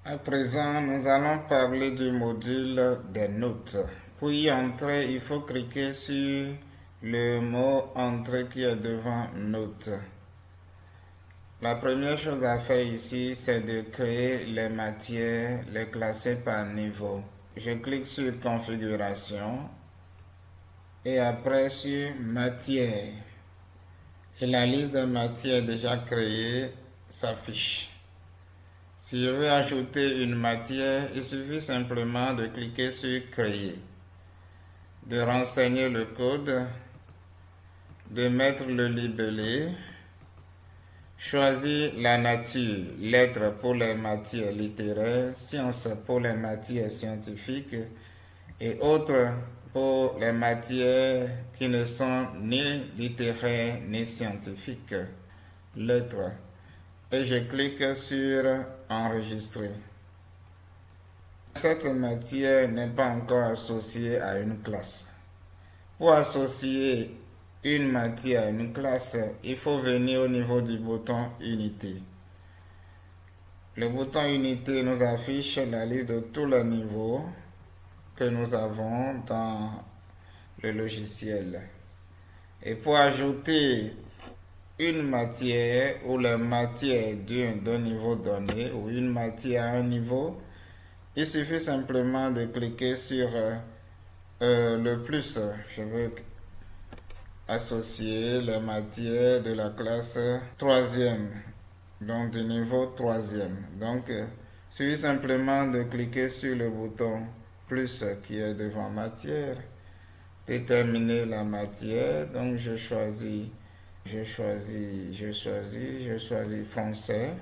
À présent, nous allons parler du module des notes. Pour y entrer, il faut cliquer sur le mot Entrée qui est devant Notes. La première chose à faire ici, c'est de créer les matières, les classer par niveau. Je clique sur Configuration et après sur Matières. Et la liste des matières déjà créées s'affiche. Si je veux ajouter une matière, il suffit simplement de cliquer sur Créer, de renseigner le code, de mettre le libellé, choisir la nature, lettres pour les matières littéraires, sciences pour les matières scientifiques et autres pour les matières qui ne sont ni littéraires ni scientifiques, lettres. Et je clique sur Enregistrer. Cette matière n'est pas encore associée à une classe. Pour associer une matière à une classe, il faut venir au niveau du bouton Unité. Le bouton Unité nous affiche la liste de tous les niveaux que nous avons dans le logiciel. Et pour ajouter une matière ou les matières d'un niveau donné ou une matière à un niveau, il suffit simplement de cliquer sur le plus. Je veux associer les matières de la classe 3e, donc du niveau 3e. Donc, il suffit simplement de cliquer sur le bouton plus qui est devant matière, déterminer la matière. Donc, je choisis français,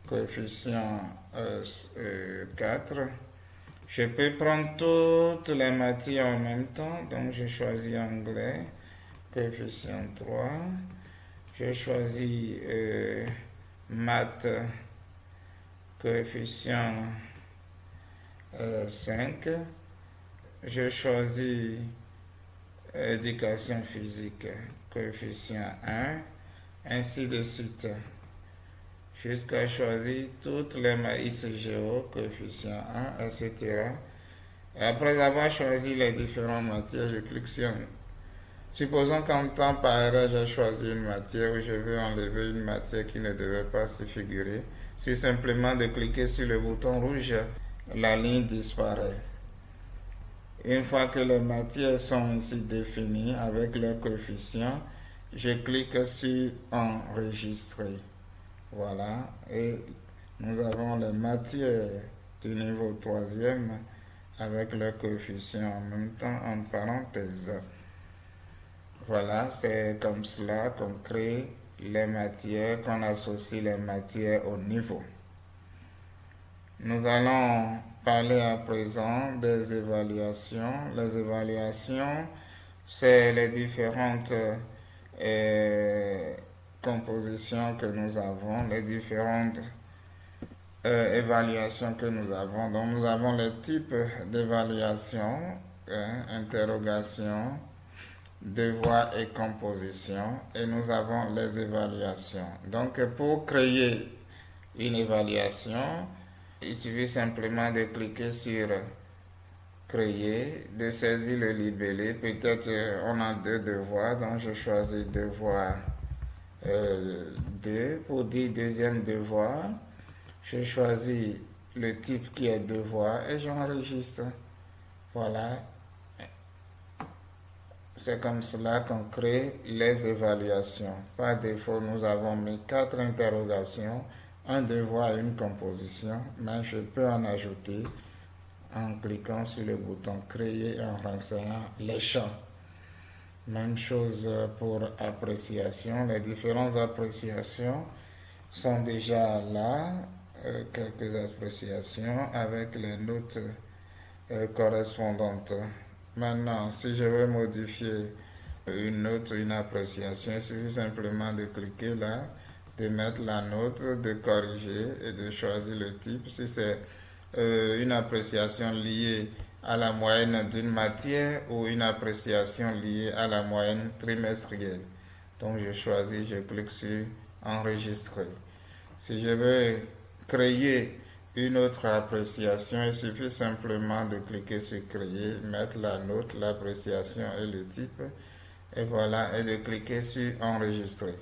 coefficient 4. Je peux prendre toutes les matières en même temps, donc je choisis anglais, coefficient 3. Je choisis maths, coefficient 5. Je choisis éducation physique, coefficient 1, ainsi de suite, jusqu'à choisir toutes les ICGO, coefficient 1, etc. Et après avoir choisi les différentes matières, je clique sur Supposons qu'en temps par erreur, j'ai choisi une matière où je veux enlever une matière qui ne devait pas se figurer. C'est simplement de cliquer sur le bouton rouge, la ligne disparaît. Une fois que les matières sont ici définies avec leurs coefficients, je clique sur Enregistrer. Voilà, et nous avons les matières du niveau 3e avec leurs coefficients en même temps en parenthèse. Voilà, c'est comme cela qu'on crée les matières, qu'on associe les matières au niveau. Nous allons parler à présent des évaluations. Les évaluations, c'est les différentes compositions que nous avons, les différentes évaluations que nous avons. Donc nous avons les types d'évaluation, interrogation, devoir et composition, et nous avons les évaluations. Donc pour créer une évaluation, il suffit simplement de cliquer sur créer, de saisir le libellé. Peut-être on a deux devoirs, donc je choisis devoir 2 pour dire deuxième devoir. Je choisis le type qui est devoir et j'enregistre. Voilà. C'est comme cela qu'on crée les évaluations. Par défaut, nous avons mis 4 interrogations, un devoir et une composition, mais je peux en ajouter en cliquant sur le bouton créer et en renseignant les champs. Même chose pour appréciation. Les différentes appréciations sont déjà là, quelques appréciations avec les notes correspondantes. Maintenant, si je veux modifier une note, une appréciation, il suffit simplement de cliquer là, de mettre la note, de corriger et de choisir le type. Si c'est une appréciation liée à la moyenne d'une matière ou une appréciation liée à la moyenne trimestrielle. Donc je choisis, je clique sur enregistrer. Si je veux créer une autre appréciation, il suffit simplement de cliquer sur créer, mettre la note, l'appréciation et le type, et voilà, et de cliquer sur enregistrer.